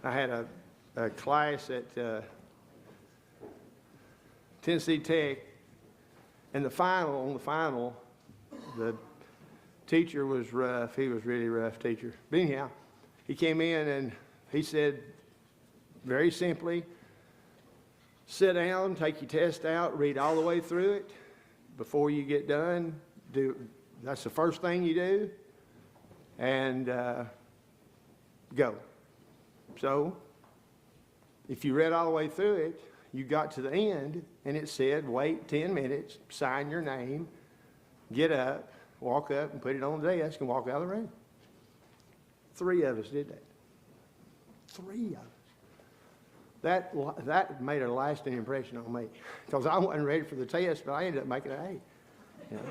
I had a class at Tennessee Tech, and on the final, the teacher was rough. He was really rough teacher. But anyhow, he came in and he said, very simply, sit down, take your test out, read all the way through it. Before you get done, that's the first thing you do, and go. So, if you read all the way through it, you got to the end, and it said, wait 10 minutes, sign your name, get up, walk up and put it on the desk and walk out of the room. 3 of us did that. 3 of us. That made a lasting impression on me, because I wasn't ready for the test, but I ended up making an A. You know?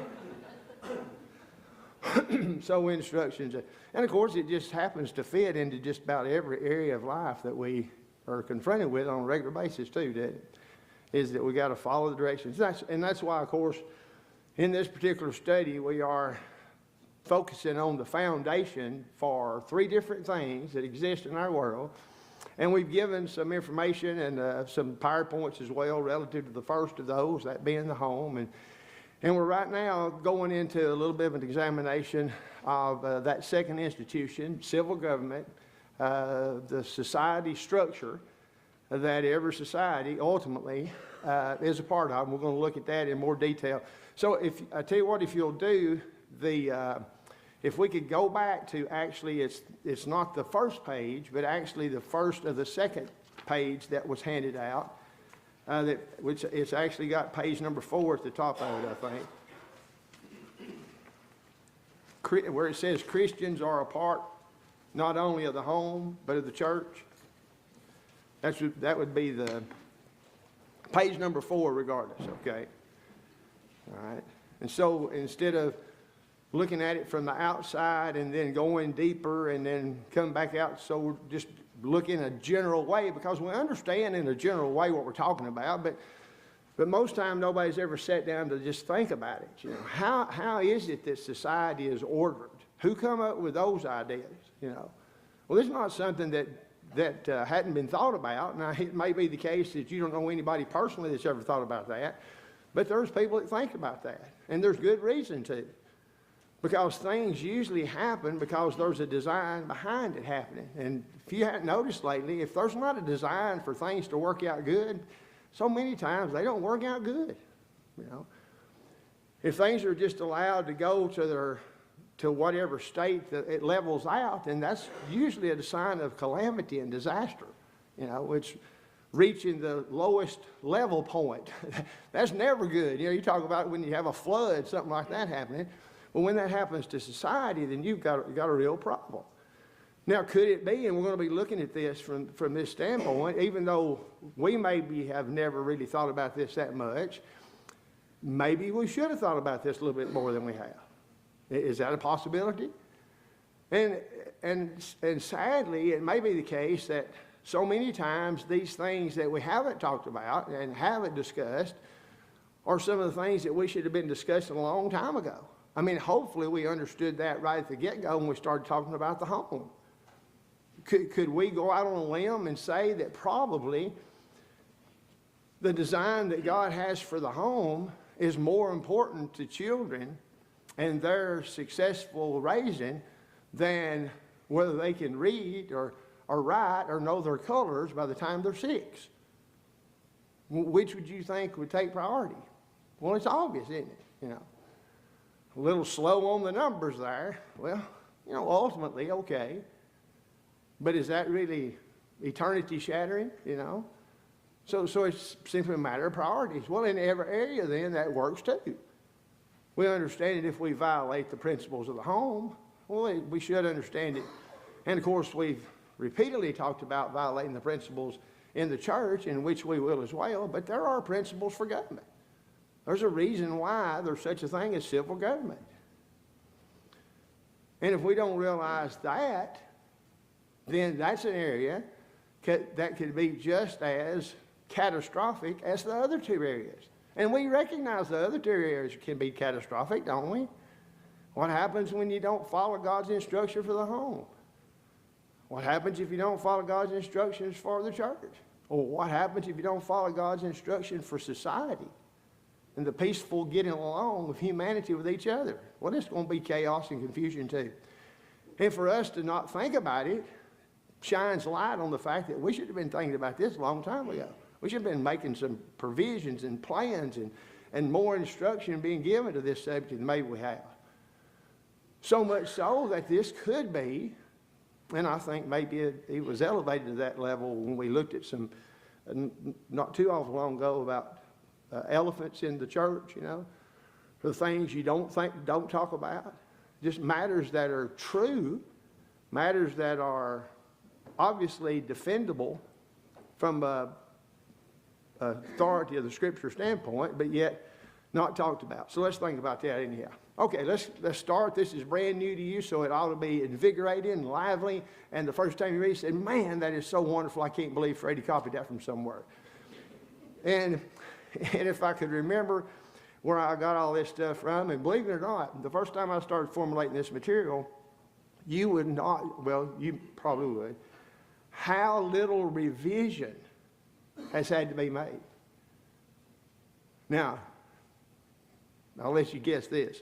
So instructions, and of course it just happens to fit into just about every area of life that we are confronted with on a regular basis too. Is that we got to follow the directions. That's why, of course, in this particular study we are focusing on the foundation for 3 different things that exist in our world. And we've given some information and some PowerPoints as well relative to the first of those, that being the home. And we're right now going into a little bit of an examination of that second institution, civil government, the society structure that every society ultimately is a part of. And we're going to look at that in more detail. So I tell you what, if you'll do if we could go back to, actually, it's not the first page, but actually the first of the second page that was handed out, which it's actually got page number 4 at the top of it, I think, where it says Christians are a part not only of the home, but of the church. That would be the page number 4 regardless, okay? All right. And so instead of looking at it from the outside and then going deeper and then come back out, so we're just looking in a general way, because we understand in a general way what we're talking about, but most time nobody's ever sat down to just think about it. You know, how is it that society is ordered? Who come up with those ideas? You know, well, it's not something that hadn't been thought about. Now, it may be the case that you don't know anybody personally that's ever thought about that, but there's people that think about that, and there's good reason to. Because things usually happen because there's a design behind it happening. And if you haven't noticed lately, if there's not a design for things to work out good, so many times they don't work out good. You know, if things are just allowed to go to whatever state that it levels out, then that's usually a sign of calamity and disaster. You know, it's reaching the lowest level point. That's never good. You know, you talk about when you have a flood, something like that happening. Well, when that happens to society, then you've got a real problem. Now, could it be, and we're going to be looking at this from this standpoint, even though we maybe have never really thought about this that much, maybe we should have thought about this a little bit more than we have. Is that a possibility? And sadly, it may be the case that so many times these things that we haven't talked about and haven't discussed are some of the things that we should have been discussing a long time ago. I mean, hopefully we understood that right at the get-go when we started talking about the home. Could we go out on a limb and say that probably the design that God has for the home is more important to children and their successful raising than whether they can read or write or know their colors by the time they're 6? Which would you think would take priority? Well, it's obvious, isn't it? You know, a little slow on the numbers there. Well, you know, ultimately, okay. But is that really eternity shattering, you know? So it's simply a matter of priorities. Well, in every area then, that works too. We understand it if we violate the principles of the home. Well, we should understand it. And of course, we've repeatedly talked about violating the principles in the church, in which we will as well, but there are principles for government. There's a reason why there's such a thing as civil government. And if we don't realize that, then that's an area that could be just as catastrophic as the other 2 areas. And we recognize the other 2 areas can be catastrophic, don't we? What happens when you don't follow God's instruction for the home? What happens if you don't follow God's instructions for the church? Or what happens if you don't follow God's instruction for society and the peaceful getting along of humanity with each other? Well, it's going to be chaos and confusion too. And for us to not think about it shines light on the fact that we should have been thinking about this a long time ago. We should have been making some provisions and plans and more instruction being given to this subject than maybe we have. So much so that this could be, and I think maybe it was elevated to that level when we looked at some, not too awful long ago, about elephants in the church, you know, the things you don't talk about, just matters that are true, matters that are obviously defendable from authority of the Scripture standpoint, but yet not talked about. So let's think about that anyhow. Okay, let's start. This is brand new to you, so it ought to be invigorating and lively. And the first time you read it, said, man, that is so wonderful. I can't believe Freddie copied that from somewhere. And if I could remember where I got all this stuff from, and believe it or not, the first time I started formulating this material, you would not, well, you probably would, how little revision has had to be made. Now, I'll let you guess this.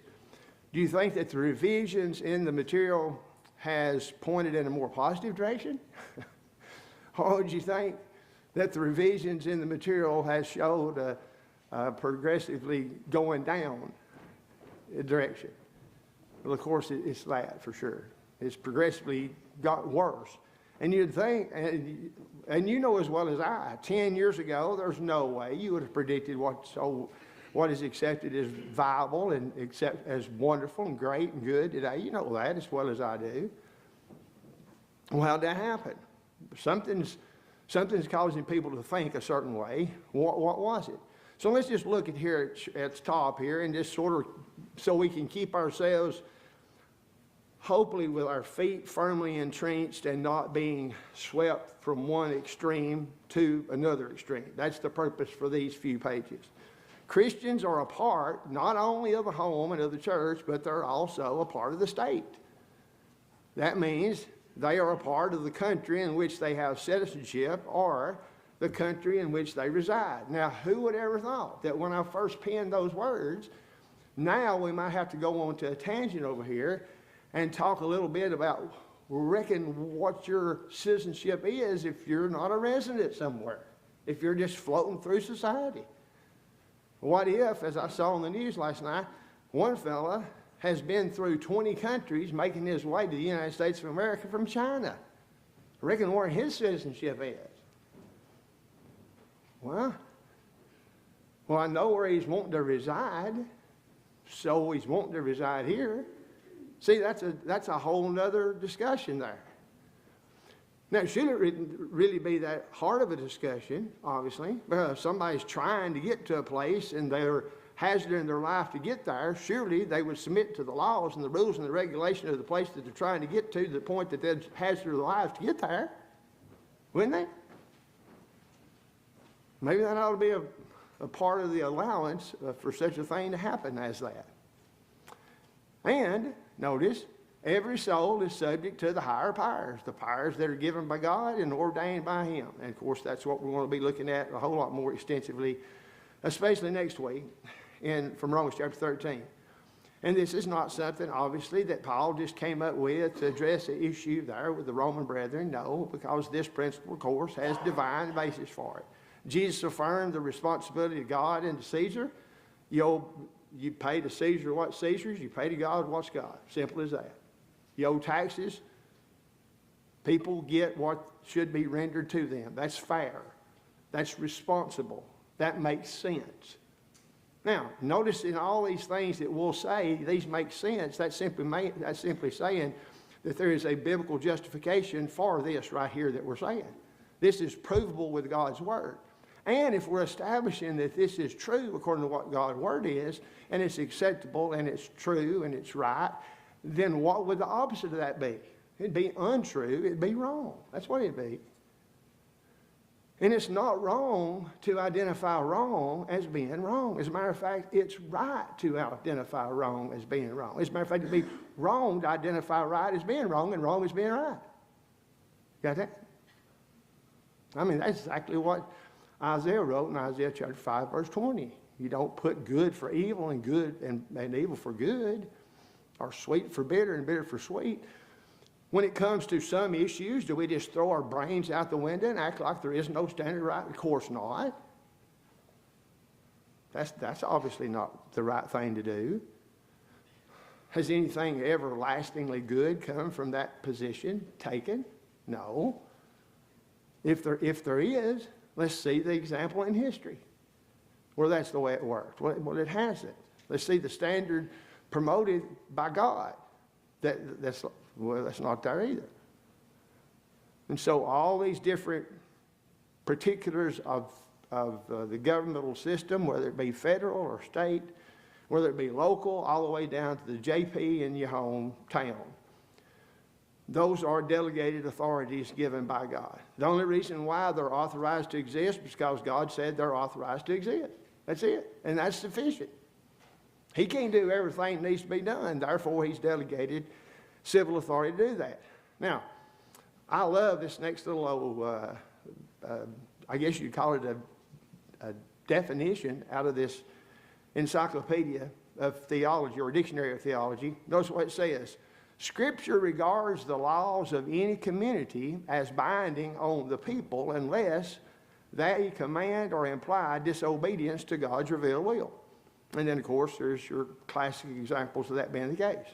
Do you think that the revisions in the material has pointed in a more positive direction? Or do you think that the revisions in the material has showed progressively going down direction? Well, of course, it's that for sure. It's progressively got worse. And you'd think, and you know as well as I, 10 years ago, there's no way you would have predicted what is accepted as viable and accept as wonderful and great and good today. You know that as well as I do. Well, how'd that happen? Something's causing people to think a certain way. What was it? So let's just look at here at the top here and just sort of, so we can keep ourselves hopefully with our feet firmly entrenched and not being swept from one extreme to another extreme. That's the purpose for these few pages. Christians are a part not only of the home and of the church, but they're also a part of the state. That means they are a part of the country in which they have citizenship or the country in which they reside. Now, who would ever thought that when I first penned those words, now we might have to go on to a tangent over here and talk a little bit about reckon what your citizenship is if you're not a resident somewhere, if you're just floating through society. What if, as I saw on the news last night, one fella has been through 20 countries making his way to the United States of America from China? Reckon where his citizenship is. Well, I know where he's wanting to reside, so he's wanting to reside here. See, that's a whole nother discussion there. Now, should it really be that hard of a discussion, obviously? Because if somebody's trying to get to a place and they're hazarding their life to get there, surely they would submit to the laws and the rules and the regulations of the place that they're trying to get to the point that they'd hazard their lives to get there. Wouldn't they? Maybe that ought to be a part of the allowance for such a thing to happen as that. And, notice, every soul is subject to the higher powers, the powers that are given by God and ordained by Him. And, of course, that's what we're going to be looking at a whole lot more extensively, especially next week from Romans chapter 13. And this is not something, obviously, that Paul just came up with to address the issue there with the Roman brethren. No, because this principle, of course, has divine basis for it. Jesus affirmed the responsibility of God and to Caesar. You pay to Caesar what's Caesar's, you pay to God what's God. Simple as that. You owe taxes, people get what should be rendered to them. That's fair. That's responsible. That makes sense. Now, notice in all these things that we'll say, these make sense. That's simply saying that there is a biblical justification for this right here that we're saying. This is provable with God's Word. And if we're establishing that this is true according to what God's Word is, and it's acceptable, and it's true, and it's right, then what would the opposite of that be? It'd be untrue. It'd be wrong. That's what it'd be. And it's not wrong to identify wrong as being wrong. As a matter of fact, it's right to identify wrong as being wrong. As a matter of fact, it'd be wrong to identify right as being wrong and wrong as being right. Got that? I mean, that's exactly what Isaiah wrote in Isaiah chapter 5, verse 20. You don't put good for evil and good and evil for good, or sweet for bitter and bitter for sweet. When it comes to some issues, do we just throw our brains out the window and act like there is no standard right? Of course not. That's obviously not the right thing to do. Has anything everlastingly good come from that position taken? No. If there is, let's see the example in history where that's the way it worked. Well, it hasn't. Let's see the standard promoted by God. That's not there either. And so all these different particulars of the governmental system, whether it be federal or state, whether it be local, all the way down to the JP in your hometown, those are delegated authorities given by God. The only reason why they're authorized to exist is because God said they're authorized to exist. That's it. And that's sufficient. He can't do everything that needs to be done. Therefore, he's delegated civil authority to do that. Now, I love this next little old, I guess you'd call it a definition out of this encyclopedia of theology or dictionary of theology. Notice what it says. Scripture regards the laws of any community as binding on the people unless they command or imply disobedience to God's revealed will. And then, of course, there's your classic examples of that being the case.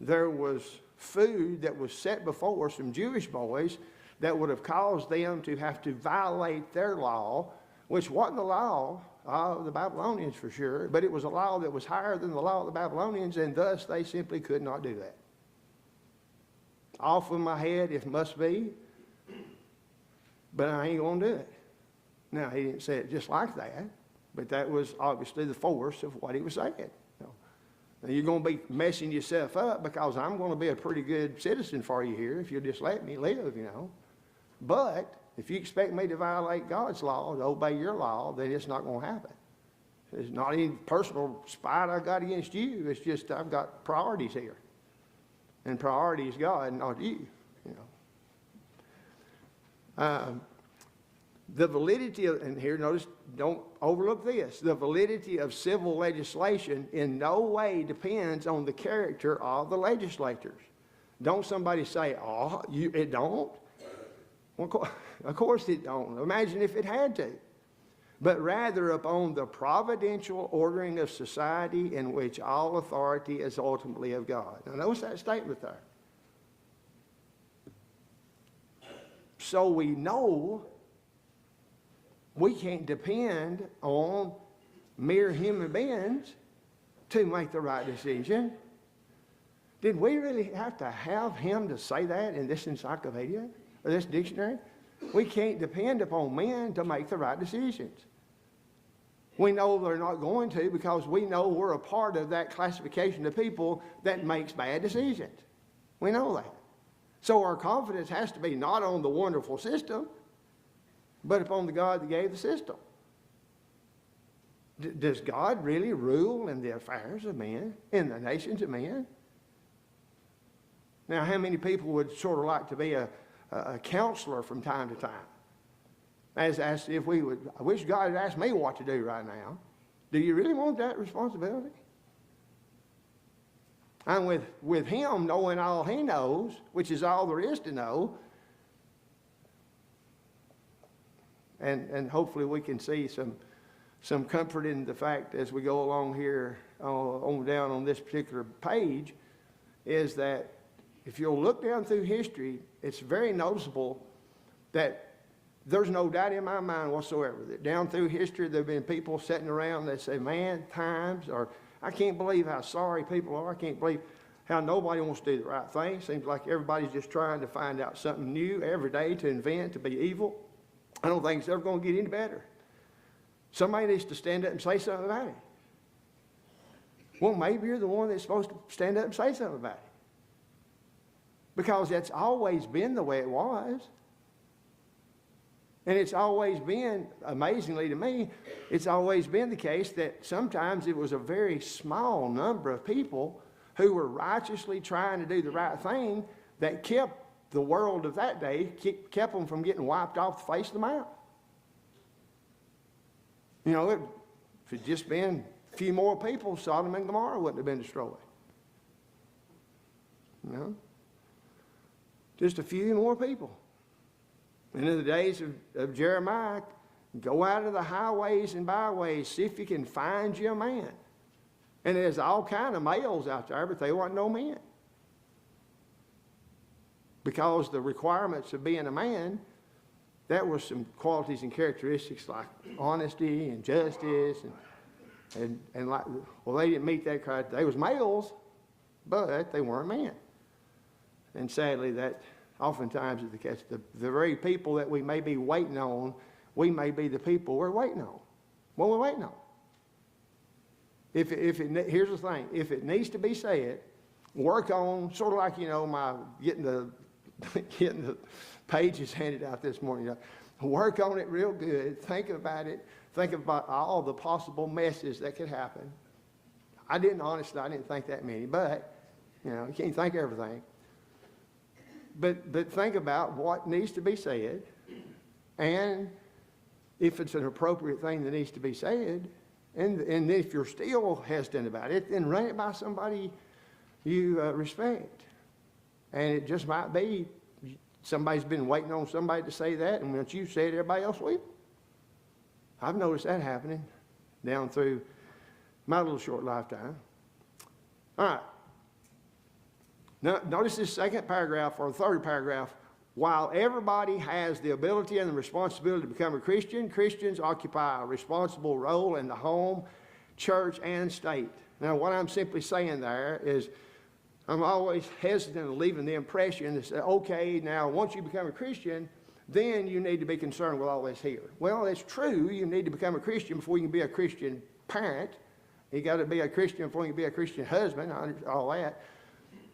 There was food that was set before some Jewish boys that would have caused them to have to violate their law, which wasn't the law of the Babylonians for sure, but it was a law that was higher than the law of the Babylonians, and thus they simply could not do that. Off of my head if must be, but I ain't going to do it. Now, he didn't say it just like that, but that was obviously the force of what he was saying. Now, you're going to be messing yourself up because I'm going to be a pretty good citizen for you here if you'll just let me live, But if you expect me to violate God's law, to obey your law, then it's not going to happen. It's not any personal spite I got against you. It's just I've got priorities here. And priority is God, not you, The validity of, and here notice, don't overlook this, the validity of civil legislation in no way depends on the character of the legislators. Don't somebody say, it don't? Well, of course it don't. Imagine if it had to. But rather upon the providential ordering of society in which all authority is ultimately of God. Now notice that statement there. So we know we can't depend on mere human beings to make the right decision. Did we really have to have him to say that in this encyclopedia or this dictionary? We can't depend upon men to make the right decisions. We know they're not going to because we know we're a part of that classification of people that makes bad decisions. We know that. So our confidence has to be not on the wonderful system, but upon the God that gave the system. Does God really rule in the affairs of men, in the nations of men? Now, how many people would sort of like to be a counselor from time to time? As if we would, I wish God had asked me what to do right now. Do you really want that responsibility? And with him knowing all he knows, which is all there is to know, and hopefully we can see some comfort in the fact as we go along here on down on this particular page, is that if you'll look down through history, it's very noticeable that there's no doubt in my mind whatsoever that down through history there have been people sitting around that say, man, times, or I can't believe how sorry people are. I can't believe how nobody wants to do the right thing. Seems like everybody's just trying to find out something new every day to invent, to be evil. I don't think it's ever going to get any better. Somebody needs to stand up and say something about it. Well, maybe you're the one that's supposed to stand up and say something about it. Because that's always been the way it was. And it's always been, amazingly to me, it's always been the case that sometimes it was a very small number of people who were righteously trying to do the right thing that kept the world of that day kept them from getting wiped off the face of the mount. You know, if it just been a few more people, Sodom and Gomorrah wouldn't have been destroyed. You know? Just a few more people. And in the days of Jeremiah, go out of the highways and byways, see if you can find you a man. And there's all kind of males out there, but they weren't no men. Because the requirements of being a man, that were some qualities and characteristics like honesty and justice and like, well, they didn't meet that criteria. They was males, but they weren't men. And sadly, that oftentimes is the case. The very people that we may be waiting on, we may be the people we're waiting on. What we're waiting on. Here's the thing. If it needs to be said, work on, sort of like, you know, my getting the pages handed out this morning. You know, work on it real good. Think about it. Think about all the possible messes that could happen. Honestly, I didn't think that many, but, you know, you can't think of everything. But think about what needs to be said, and if it's an appropriate thing that needs to be said, and if you're still hesitant about it, then run it by somebody you respect. And it just might be somebody's been waiting on somebody to say that, and once you say it, everybody else will. I've noticed that happening down through my little short lifetime. All right. Now, notice this second paragraph or third paragraph. While everybody has the ability and the responsibility to become a Christian, Christians occupy a responsible role in the home, church, and state. Now, what I'm simply saying there is I'm always hesitant of leaving the impression that, okay, now once you become a Christian, then you need to be concerned with all this here. Well, it's true. You need to become a Christian before you can be a Christian parent. You got to be a Christian before you can be a Christian husband, all that.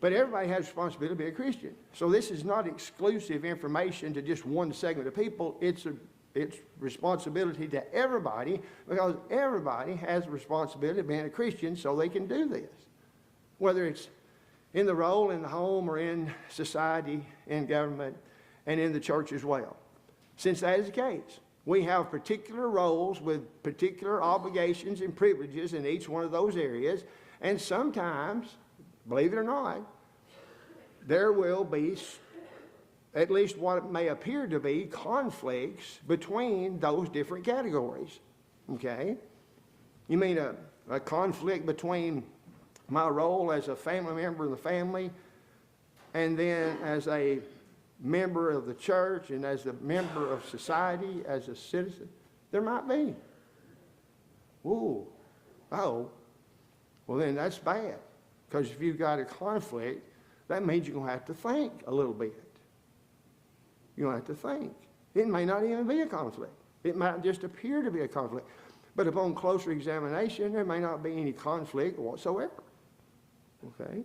But everybody has responsibility to be a Christian. So this is not exclusive information to just one segment of people. It's responsibility to everybody, because everybody has a responsibility of being a Christian so they can do this. Whether it's in the role in the home or in society, in government, and in the church as well. Since that is the case, we have particular roles with particular obligations and privileges in each one of those areas, and sometimes, believe it or not, there will be, at least what may appear to be, conflicts between those different categories. Okay? You mean a conflict between my role as a family member of the family, and then as a member of the church, and as a member of society, as a citizen? There might be. Ooh. Oh. Well, then that's bad. Because if you've got a conflict, that means you're going to have to think a little bit. You're going to have to think. It may not even be a conflict. It might just appear to be a conflict. But upon closer examination, there may not be any conflict whatsoever. Okay?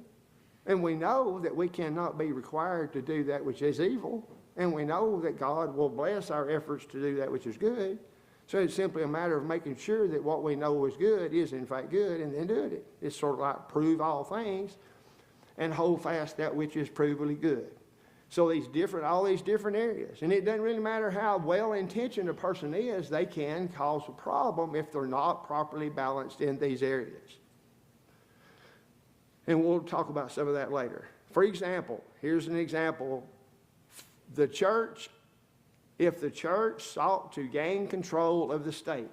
And we know that we cannot be required to do that which is evil. And we know that God will bless our efforts to do that which is good. So it's simply a matter of making sure that what we know is good is in fact good, and then doing it. It's sort of like prove all things and hold fast that which is provably good. So all these different areas. And it doesn't really matter how well-intentioned a person is, they can cause a problem if they're not properly balanced in these areas. And we'll talk about some of that later. For example, here's an example. If the church sought to gain control of the state.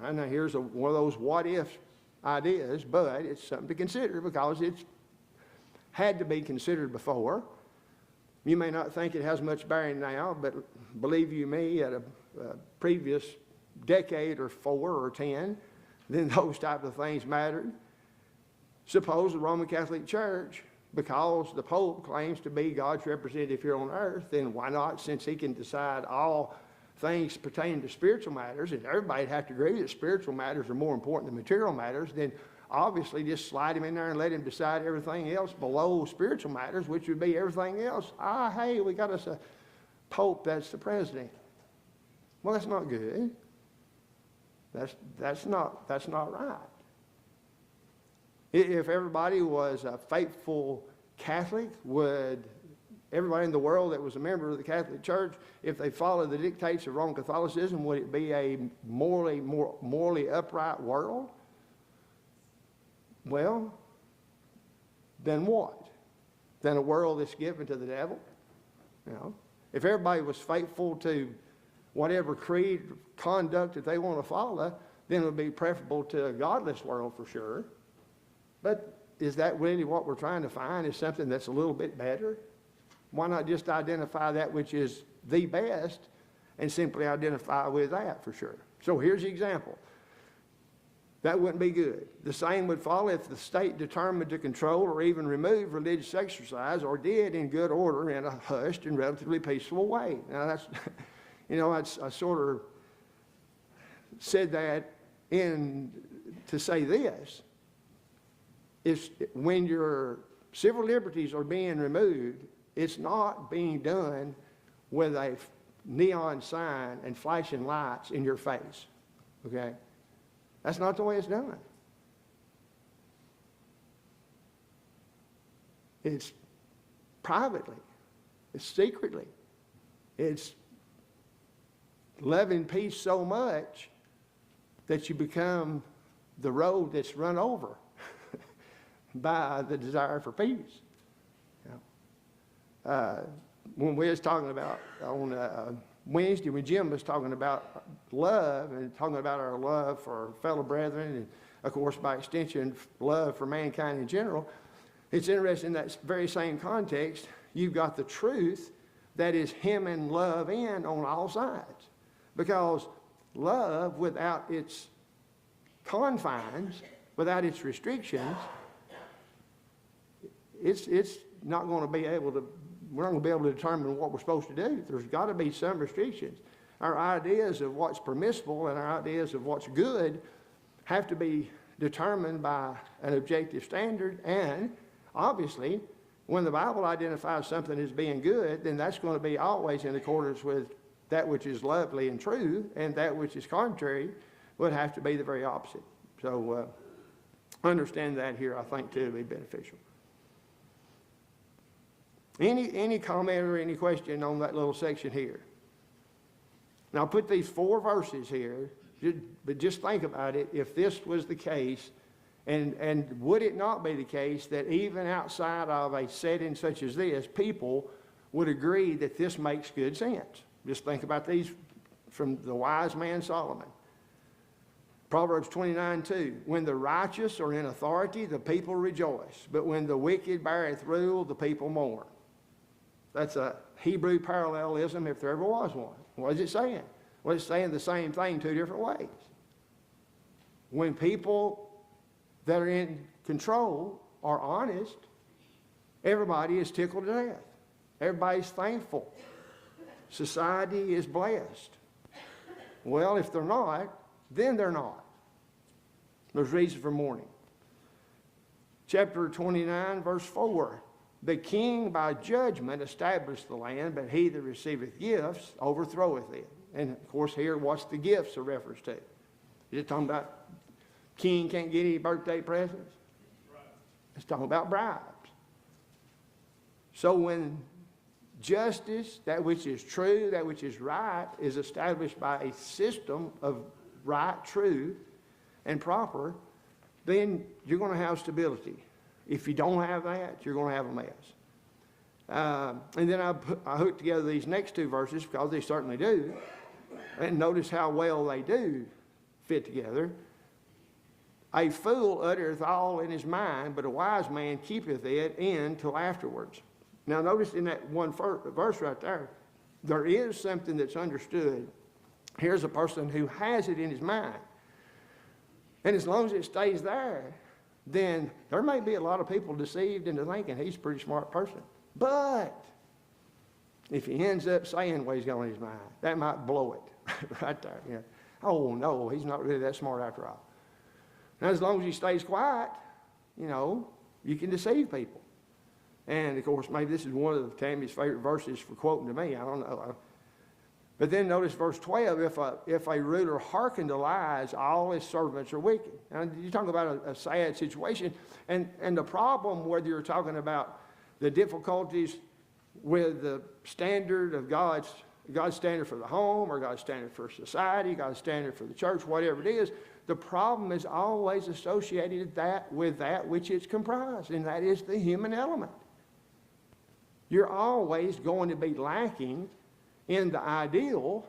I know here's one of those what-if ideas, but it's something to consider because it's had to be considered before. You may not think it has much bearing now, but believe you me, at a previous decade or 4 or 10, then those type of things mattered. Suppose the Roman Catholic Church, because the Pope claims to be God's representative here on earth, then why not, since he can decide all things pertaining to spiritual matters, and everybody would have to agree that spiritual matters are more important than material matters, then obviously just slide him in there and let him decide everything else below spiritual matters, which would be everything else. Hey, we got us a Pope that's the president. Well, that's not good. That's not right. If everybody was a faithful Catholic, would everybody in the world that was a member of the Catholic Church, if they followed the dictates of Roman Catholicism, would it be a morally upright world? Well, then what? Then a world that's given to the devil? You know, if everybody was faithful to whatever creed, conduct that they want to follow, then it would be preferable to a godless world for sure. But is that really what we're trying to find, is something that's a little bit better? Why not just identify that which is the best and simply identify with that for sure? So here's the example. That wouldn't be good. The same would follow if the state determined to control or even remove religious exercise, or did in good order in a hushed and relatively peaceful way. Now that's, you know, I sort of said that to say this. Is when your civil liberties are being removed, it's not being done with a neon sign and flashing lights in your face, okay? That's not the way it's done. It's privately. It's secretly. It's loving peace so much that you become the road that's run over by the desire for peace. You know? When we was talking about on Wednesday, when Jim was talking about love and talking about our love for fellow brethren, and of course by extension love for mankind in general, it's interesting in that very same context, you've got the truth that is hemming love in on all sides. Because love without its confines, without its restrictions, it's not going to be able to, we're not going to be able to determine what we're supposed to do. There's got to be some restrictions. Our ideas of what's permissible and our ideas of what's good have to be determined by an objective standard. And obviously, when the Bible identifies something as being good, then that's going to be always in accordance with that which is lovely and true, and that which is contrary would have to be the very opposite. So understand that here, I think, too, would be beneficial. Any comment or any question on that little section here? Now, I'll put these 4 verses here, but just think about it. If this was the case, and would it not be the case that even outside of a setting such as this, people would agree that this makes good sense? Just think about these from the wise man Solomon. Proverbs 29:2, when the righteous are in authority, the people rejoice, but when the wicked beareth rule, the people mourn. That's a Hebrew parallelism if there ever was one. What is it saying? Well, it's saying the same thing 2 different ways. When people that are in control are honest, everybody is tickled to death. Everybody's thankful. Society is blessed. Well, if they're not, then they're not. There's reason for mourning. Chapter 29, verse 4. The king by judgment established the land, but he that receiveth gifts overthroweth it. And of course here, what's the gifts a reference to? Is it talking about king can't get any birthday presents? It's talking about bribes. So when justice, that which is true, that which is right, is established by a system of right, true, and proper, then you're going to have stability. If you don't have that, you're going to have a mess. And then I hooked together these next 2 verses because they certainly do. And notice how well they do fit together. A fool uttereth all in his mind, but a wise man keepeth it in till afterwards. Now notice in that one verse right there, there is something that's understood. Here's a person who has it in his mind. And as long as it stays there, then there may be a lot of people deceived into thinking he's a pretty smart person. But if he ends up saying what he's got in his mind, that might blow it right there. You know, oh no, he's not really that smart after all. Now, as long as he stays quiet, you know, you can deceive people. And of course, maybe this is one of Tammy's favorite verses for quoting to me. I don't know. But then notice verse 12, if a ruler hearken to lies, all his servants are wicked. Now, you talk about a sad situation. And the problem, whether you're talking about the difficulties with the standard of God's standard for the home, or God's standard for society, God's standard for the church, whatever it is. The problem is always associated with that which it's comprised, and that is the human element. You're always going to be lacking in the ideal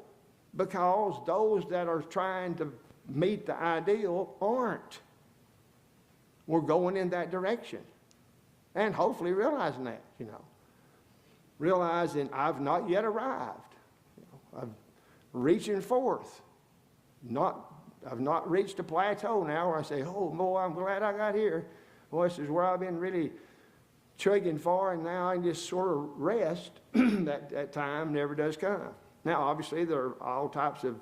because those that are trying to meet the ideal aren't. We're going in that direction. And hopefully realizing that, Realizing I've not yet arrived. I'm reaching forth. I've not reached a plateau now where I say, oh, boy, I'm glad I got here. Boy, this is where I've been really chugging for, and now I can just sort of rest. That time never does come. Now, obviously, there are all types of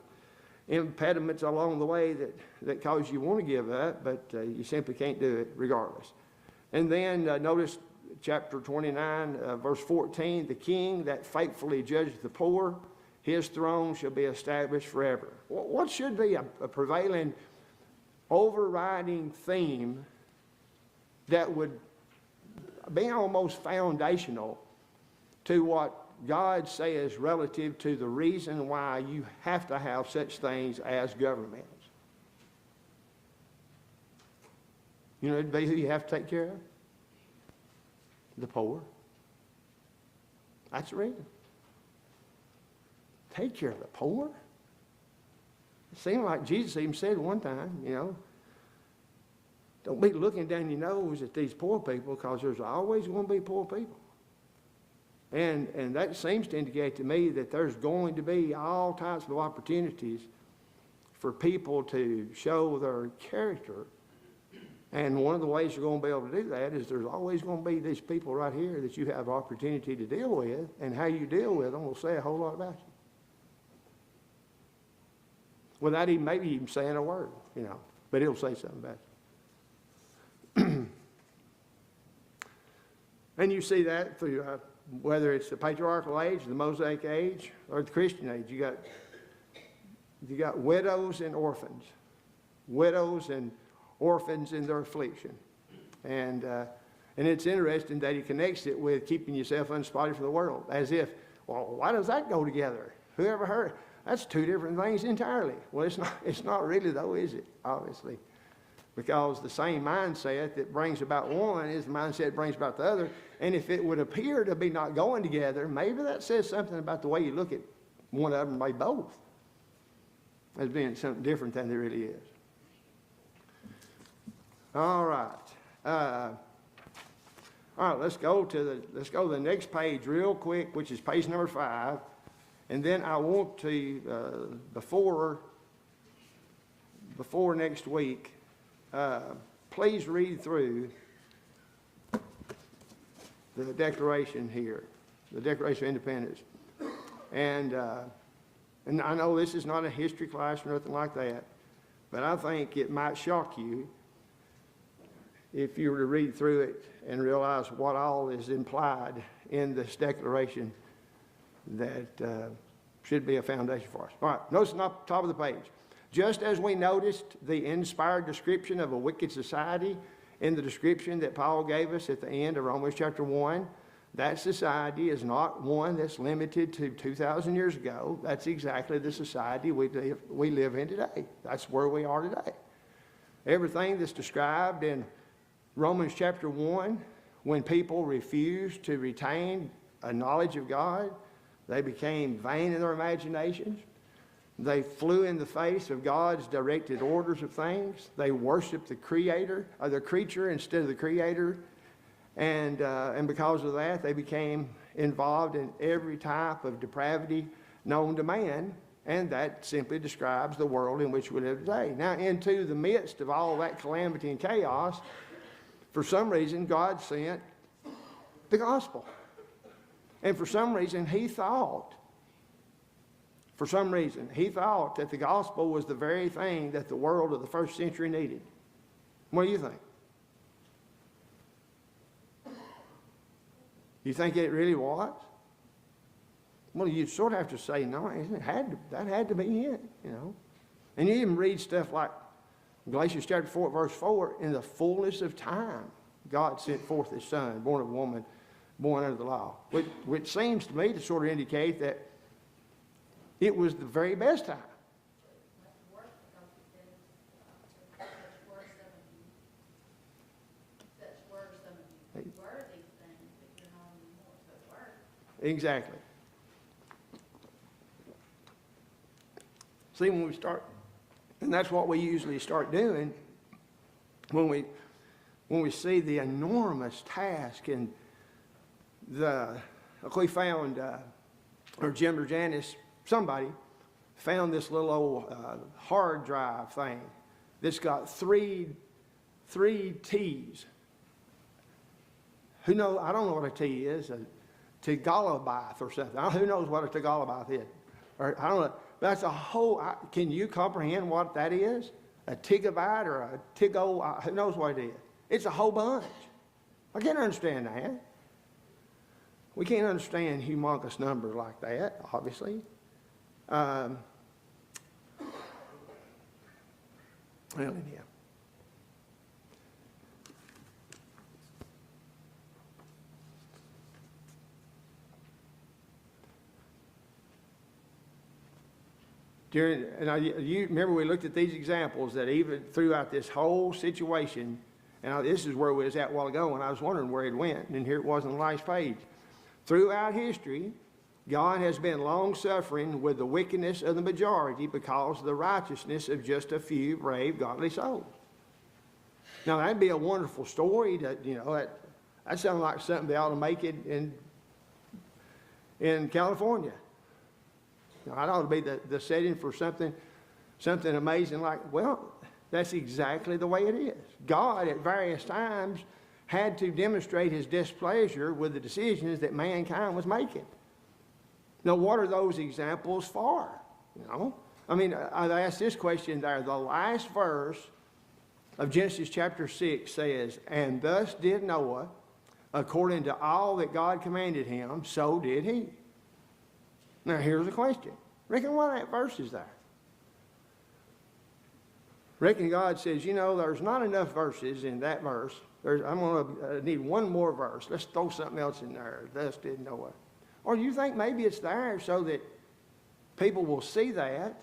impediments along the way that cause you want to give up, but you simply can't do it regardless. And then notice chapter 29, verse 14, the king that faithfully judges the poor, his throne shall be established forever. What should be a prevailing, overriding theme that would be almost foundational to what God says relative to the reason why you have to have such things as governments? It'd be who you have to take care of? The poor. That's the reason. Take care of the poor? It seemed like Jesus even said one time, don't be looking down your nose at these poor people, because there's always going to be poor people. And that seems to indicate to me that there's going to be all types of opportunities for people to show their character. And one of the ways you're going to be able to do that is there's always going to be these people right here that you have opportunity to deal with, and how you deal with them will say a whole lot about you. Without maybe even saying a word, but it'll say something about you. And you see that through whether it's the patriarchal age, the Mosaic age, or the Christian age. You got widows and orphans. Widows and orphans in their affliction. And it's interesting that he connects it with keeping yourself unspotted from the world. As if, well, why does that go together? Who ever heard? That's two different things entirely. Well, it's not really though, is it? Obviously. Because the same mindset that brings about one is the mindset that brings about the other. And if it would appear to be not going together, maybe that says something about the way you look at one of them, maybe both, as being something different than it really is. All right. All right, let's go to the next page real quick, which is page number 5. And then I want to, before next week, please read through the Declaration here, the Declaration of Independence. And I know this is not a history class or nothing like that, but I think it might shock you if you were to read through it and realize what all is implied in this declaration that should be a foundation for us. All right, notice on the top of the page. Just as we noticed the inspired description of a wicked society in the description that Paul gave us at the end of Romans chapter 1, that society is not one that's limited to 2,000 years ago. That's exactly the society we live in today. That's where we are today. Everything that's described in Romans chapter 1, when people refused to retain a knowledge of God, they became vain in their imaginations. They flew in the face of God's directed orders of things. They worshiped the creator, or the creature instead of the creator. And because of that, they became involved in every type of depravity known to man. And that simply describes the world in which we live today. Now, into the midst of all that calamity and chaos, for some reason, God sent the gospel. And for some reason, he thought that the gospel was the very thing that the world of the first century needed. What do you think? You think it really was? Well, you'd sort of have to say, no, that had to be it, And you even read stuff like Galatians chapter 4, verse 4, in the fullness of time, God sent forth his son, born of a woman, born under the law, which seems to me to sort of indicate that it was the very best time. Exactly. See, when we start, and that's what we usually start doing when we see the enormous task and we found, or Jim or Janice, somebody found this little old hard drive thing that's got three T's. Who knows? I don't know what a T is. A Tegalabath or something. Who knows what a Tegalabath is? Or I don't know. That's a whole. Can you comprehend what that is? A Tigabyte or a Tigo? Who knows what it is? It's a whole bunch. I can't understand that. We can't understand humongous numbers like that, obviously. Well, anyhow. You remember we looked at these examples that even throughout this whole situation, and this is where we was at a while ago when I was wondering where it went, and here it was on the last page. Throughout history, God has been long-suffering with the wickedness of the majority because of the righteousness of just a few brave, godly souls. Now, that'd be a wonderful story. That sounds like something they ought to make it in California. That ought to be the setting for something amazing like, well, that's exactly the way it is. God, at various times, had to demonstrate his displeasure with the decisions that mankind was making. Now, what are those examples for? I mean, I asked this question there. The last verse of Genesis chapter 6 says, "And thus did Noah, according to all that God commanded him, so did he." Now, here's the question. Reckon why that verse is there? Reckon God says, there's not enough verses in that verse. I'm going to need one more verse. Let's throw something else in there. Thus did Noah. Or you think maybe it's there so that people will see that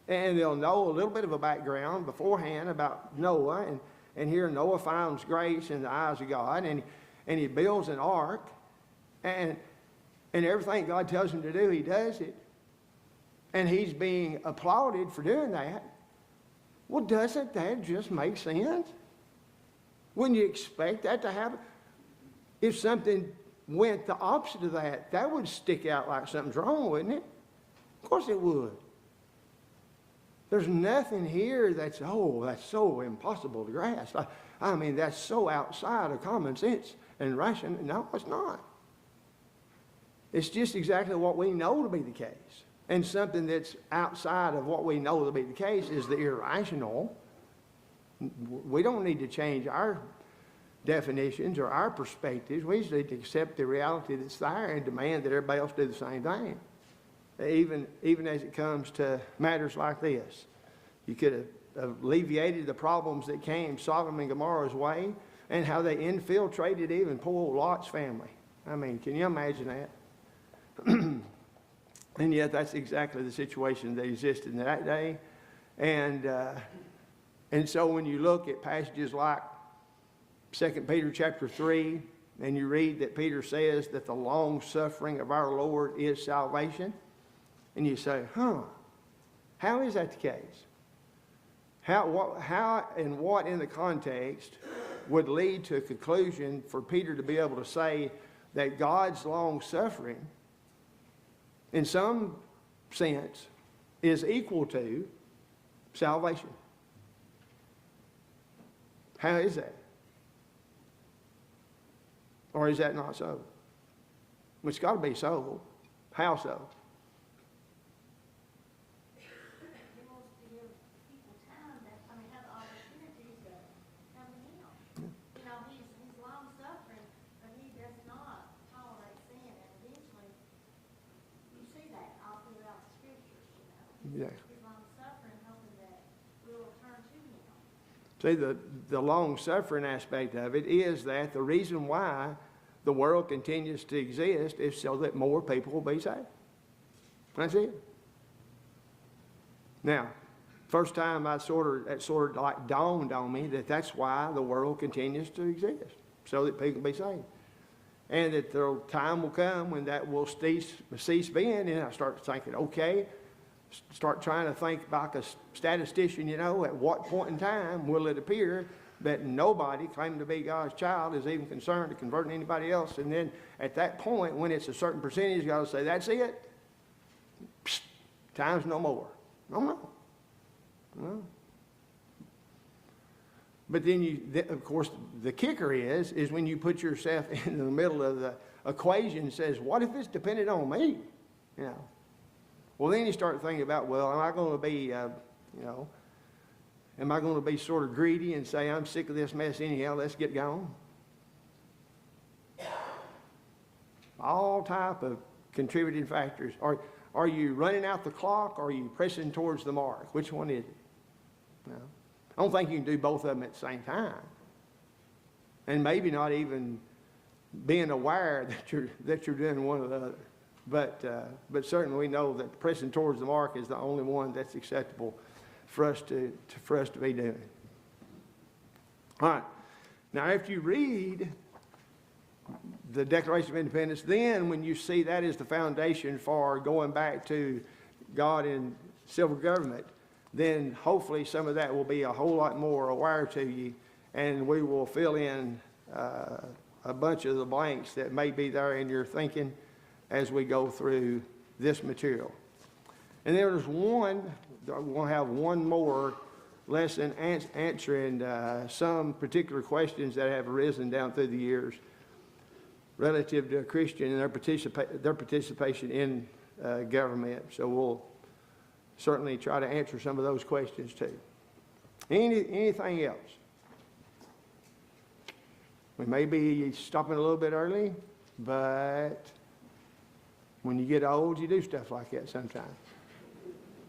and they'll know a little bit of a background beforehand about Noah. And here Noah finds grace in the eyes of God, and he builds an ark. And everything God tells him to do, he does it. And he's being applauded for doing that. Well, doesn't that just make sense? Wouldn't you expect that to happen? If something went the opposite of that, that would stick out like something's wrong, wouldn't it? Of course it would. There's nothing here that's so impossible to grasp. I mean, that's so outside of common sense and rational. No, it's not. It's just exactly what we know to be the case. And something that's outside of what we know to be the case is the irrational. We don't need to change our definitions or our perspectives. We just need to accept the reality that's there and demand that everybody else do the same thing. Even as it comes to matters like this. You could have alleviated the problems that came Sodom and Gomorrah's way and how they infiltrated even poor old Lot's family. I mean, can you imagine that? And yet that's exactly the situation that existed in that day. And so when you look at passages like 2 Peter chapter 3, and you read that Peter says that the long suffering of our Lord is salvation, and you say, how is that the case? How and what in the context would lead to a conclusion for Peter to be able to say that God's long suffering in some sense is equal to salvation? How is that? Or is that not so? It's got to be so. How so? He wants to give people time have the opportunities to come to him. He's long suffering, but he does not tolerate sin. And eventually, you see that all throughout the scriptures. Yeah. He's long suffering, hoping that we will turn to him. See, the long suffering aspect of it is that the reason why the world continues to exist is so that more people will be saved. That's it. Now, first time it sort of like dawned on me that that's why the world continues to exist, so that people be saved. And that the time will come when that will cease being, and I start thinking, okay, start trying to think like a statistician, you know, at what point in time will it appear that nobody claiming to be God's child is even concerned to converting anybody else? And then at that point, when it's a certain percentage, God will say, that's it. Psst, time's no more. No. But then of course, the kicker is when you put yourself in the middle of the equation and says, what if it's dependent on me? You know. Well, then you start thinking about, well, am I going to be, am I going to be sort of greedy and say, I'm sick of this mess anyhow, let's get going? All type of contributing factors. Are you running out the clock, or are you pressing towards the mark? Which one is it? You know? I don't think you can do both of them at the same time. And maybe not even being aware that you're doing one or the other. But certainly we know that pressing towards the mark is the only one that's acceptable for us to be doing. All right. Now, after you read the Declaration of Independence, then when you see that is the foundation for going back to God and civil government, then hopefully some of that will be a whole lot more aware to you, and we will fill in a bunch of the blanks that may be there in your thinking as we go through this material. And there's we'll have one more lesson answering some particular questions that have arisen down through the years relative to a Christian and their participation in government. So we'll certainly try to answer some of those questions too. Anything else? We may be stopping a little bit early, but when you get old, you do stuff like that sometimes.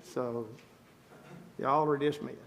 So y'all are dismissed.